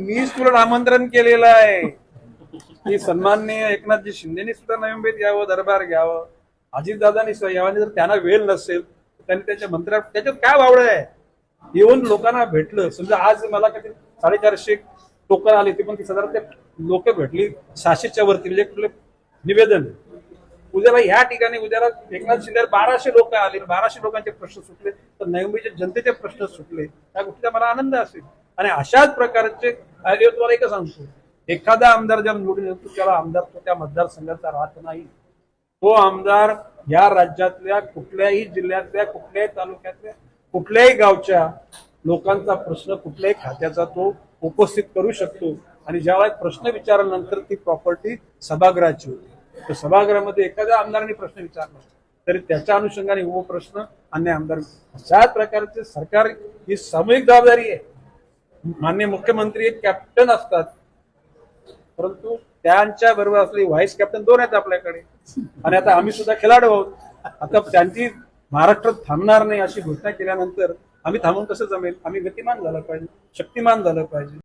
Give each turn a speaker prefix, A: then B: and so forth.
A: मीच तुला आमंत्रण केलेलं आहे की सन्माननीय एकनाथजी शिंदेनी सुद्धा नवी मुंबईत यावं, दरबार घ्यावं, अजितदादांनी सुद्धा यावं. जर त्यांना वेळ नसेल त्यांनी त्यांच्या मंत्र्या त्याच्यात काय वावडं आहे. येऊन लोकांना भेटलं. समजा आज मला काही 450 टोकन आले ते पण 30,000 ते लोक भेटली 600च्या वरती, म्हणजे कुठलं निवेदन. उद्याला ह्या ठिकाणी उद्याला एकनाथ शिंदे 1200 लोक आले, 1200 लोकांचे प्रश्न सुटले तर नवी मुंबईच्या जनतेचे प्रश्न सुटले, त्या गोष्टीचा मला आनंद असेल. आणि अशाच प्रकारचे तुम्हाला एकच सांगतो, एखादा आमदार जेव्हा निवडून येतो त्याला आमदार तो त्या मतदारसंघाचा राहत नाही. तो आमदार या राज्यातल्या कुठल्याही जिल्ह्यातल्या, कुठल्याही तालुक्यातल्या, कुठल्याही गावच्या लोकांचा प्रश्न कुठल्याही खात्याचा तो उपस्थित करू शकतो. आणि ज्यावेळेस प्रश्न विचारल्यानंतर ती प्रॉपर्टी सभागृहाची होती. तर सभागृहामध्ये एखाद्या आमदारांनी प्रश्न विचारला तरी त्याच्या अनुषंगाने वो प्रश्न अन्य आमदार. अशाच प्रकारचे सरकार ही सामूहिक जबाबदारी आहे. माननीय मुख्यमंत्री एक कॅप्टन असतात, परंतु त्यांच्या बरोबर असलेले व्हाईस कॅप्टन 2 आहेत आपल्याकडे. आणि आता आम्ही सुद्धा खेळाडू आहोत. आता त्यांची महाराष्ट्रात थांबणार नाही अशी घोषणा केल्यानंतर आम्ही थांबून कसं जमेल. आम्ही गतिमान झालं पाहिजे, शक्तिमान झालं पाहिजे.